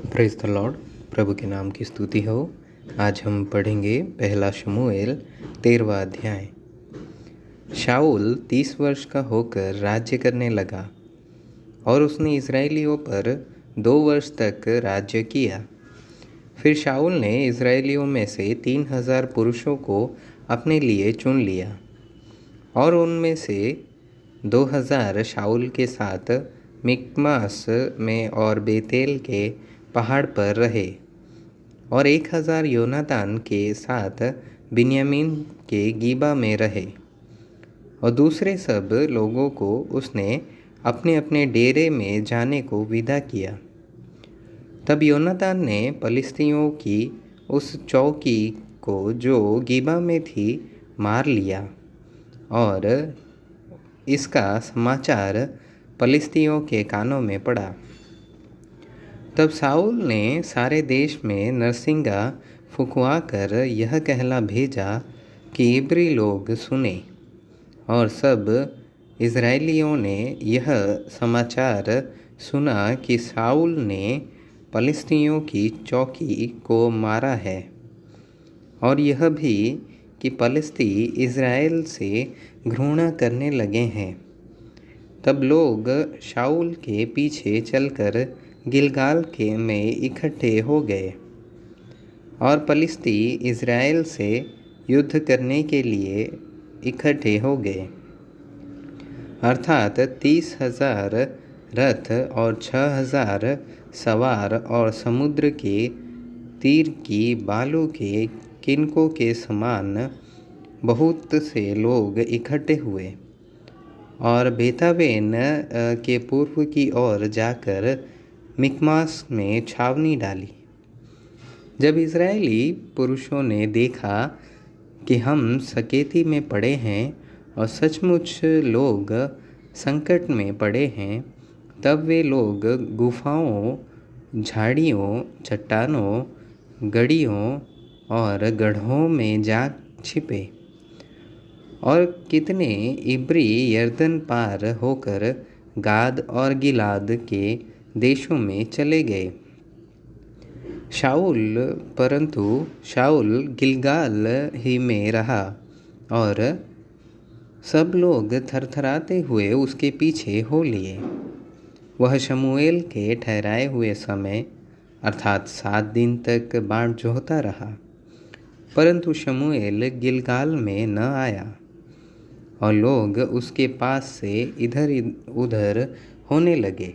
Praise the Lord. प्रभु के नाम की स्तुति हो। आज हम पढ़ेंगे पहला शमूएल 13वां अध्याय। शाऊल 30 वर्ष का होकर राज्य करने लगा और उसने इस्राएलियों पर 2 वर्ष तक राज्य किया। फिर शाऊल ने इस्राएलियों में से 3000 पुरुषों को अपने लिए चुन लिया और उनमें से 2000 शाऊल के साथ मिकमास में और बेतेल के पहाड़ पर रहे और 1000 योनातान के साथ बिन्यामीन के गिबा में रहे। और दूसरे सब लोगों को उसने अपने अपने डेरे में जाने को विदा किया। तब योनातान ने पलिश्तियों की उस चौकी को जो गिबा में थी मार लिया और इसका समाचार पलिश्तियों के कानों में पड़ा। तब शाऊल ने सारे देश में नरसिंगा फुँकवाकर यह कहला भेजा कि इब्री लोग सुने। और सब इस्राएलियों ने यह समाचार सुना कि शाऊल ने पलिश्तियों की चौकी को मारा है, और यह भी कि पलिश्ती इज़राइल से घृणा करने लगे हैं। तब लोग शाऊल के पीछे चलकर गिलगाल के में इकट्ठे हो गए और पलिश्ती इज़राइल से युद्ध करने के लिए इकट्ठे हो गए, अर्थात 30,000 रथ और 6,000 सवार और समुद्र के तीर की बालू के किनकों के समान बहुत से लोग इकट्ठे हुए और बेतावेन के पूर्व की ओर जाकर मिकमास में छावनी डाली। जब इज़राइली पुरुषों ने देखा कि हम सकेती में पड़े हैं और सचमुच लोग संकट में पड़े हैं, तब वे लोग गुफाओं, झाड़ियों, चट्टानों, गड़ियों और गड्ढों में जा छिपे। और कितने इब्री यरदन पार होकर गाद और गिलाद के देशों में चले गए। परंतु शाऊल गिलगाल ही में रहा और सब लोग थरथराते हुए उसके पीछे हो लिए। वह शमूएल के ठहराए हुए समय अर्थात 7 दिन तक बाट जोहता रहा, परंतु शमूएल गिलगाल में न आया और लोग उसके पास से इधर उधर होने लगे।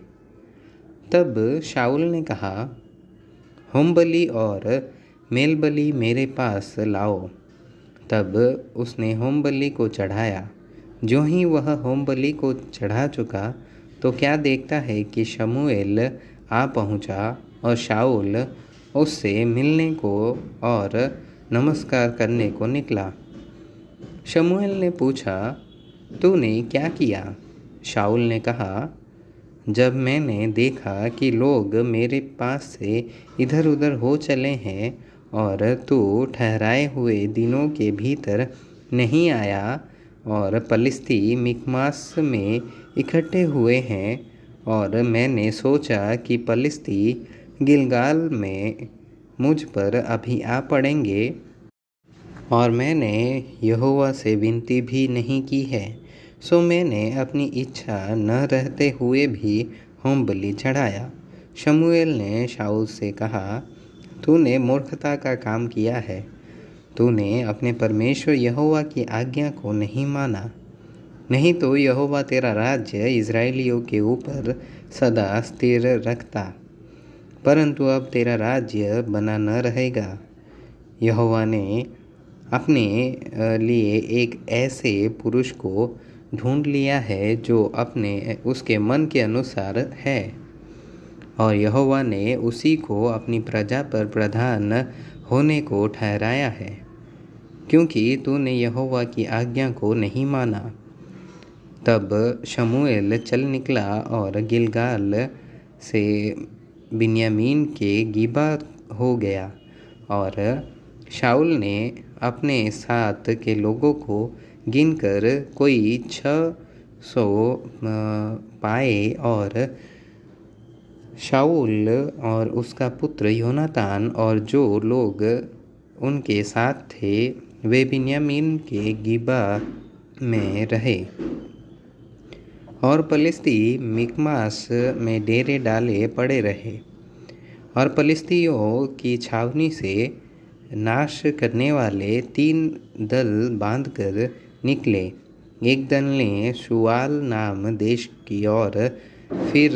तब शाऊल ने कहा, होमबलि और मेलबलि मेरे पास लाओ। तब उसने होमबलि को चढ़ाया। जो ही वह होमबलि को चढ़ा चुका तो क्या देखता है कि शमूएल आ पहुंचा और शाऊल उससे मिलने को और नमस्कार करने को निकला। शमूएल ने पूछा, तूने क्या किया? शाऊल ने कहा, जब मैंने देखा कि लोग मेरे पास से इधर उधर हो चले हैं और तू ठहराए हुए दिनों के भीतर नहीं आया और पलिश्ती मिकमास में इकट्ठे हुए हैं, और मैंने सोचा कि पलिश्ती गिलगाल में मुझ पर अभी आ पड़ेंगे, और मैंने यहोवा से विनती भी नहीं की है, सो मैंने अपनी इच्छा न रहते हुए भी होमबलि चढ़ाया। शमूएल ने शाऊल से कहा, तूने मूर्खता का काम किया है। तूने अपने परमेश्वर यहोवा की आज्ञा को नहीं माना। नहीं तो यहोवा तेरा राज्य इज़राइलियों के ऊपर सदा स्थिर रखता, परंतु अब तेरा राज्य बना न रहेगा। यहोवा ने अपने लिए एक ऐसे पुरुष को ढूंढ लिया है जो उसके मन के अनुसार है, और यहोवा ने उसी को अपनी प्रजा पर प्रधान होने को ठहराया है, क्योंकि तूने यहोवा की आज्ञा को नहीं माना। तब शमूएल चल निकला और गिलगाल से बिन्यामीन के गिबा हो गया, और शाऊल ने अपने साथ के लोगों को गिनकर कोई 600 पाए और शाऊल और उसका पुत्र योनातान और जो लोग उनके साथ थे वे बिन्यामीन के गिबा में रहे और पलिश्ती मिकमास में डेरे डाले पड़े रहे। और पलिश्तियों की छावनी से नाश करने वाले 3 दल बांधकर निकले। एक दल ने शुआल नाम देश की ओर फिर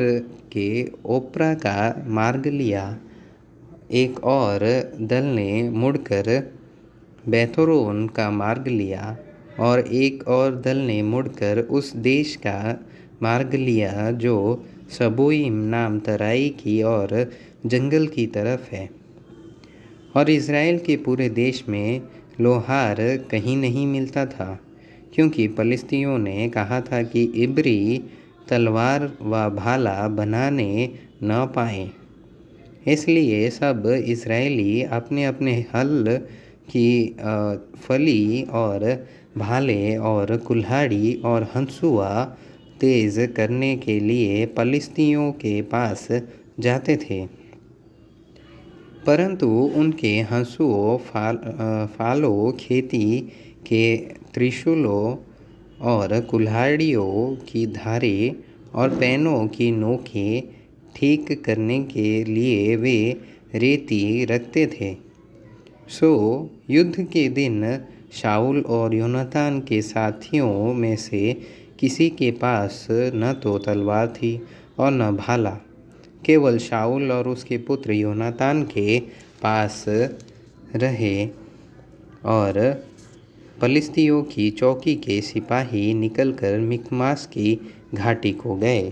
के ओप्रा का मार्ग लिया। एक और दल ने मुड़कर बैथोरोन का मार्ग लिया और एक और दल ने मुड़कर उस देश का मार्ग लिया जो सबोइम नाम तराई की और जंगल की तरफ है। और इज़राइल के पूरे देश में लोहार कहीं नहीं मिलता था, क्योंकि पलिश्तियों ने कहा था कि इब्री तलवार व भाला बनाने न पाए। इसलिए सब इज़राइली अपने अपने हल की फली और भाले और कुल्हाड़ी और हंसुआ तेज करने के लिए पलिश्तियों के पास जाते थे, परंतु उनके हंसुओं फालों खेती के त्रिशूलों और कुल्हाड़ियों की धारें और पैनों की नोकें ठीक करने के लिए वे रेती रखते थे। सो युद्ध के दिन शाऊल और योनातान के साथियों में से किसी के पास न तो तलवार थी और न भाला, केवल शाऊल और उसके पुत्र योनातान के पास रहे। और पलिश्तियों की चौकी के सिपाही निकलकर मिकमास की घाटी को गए।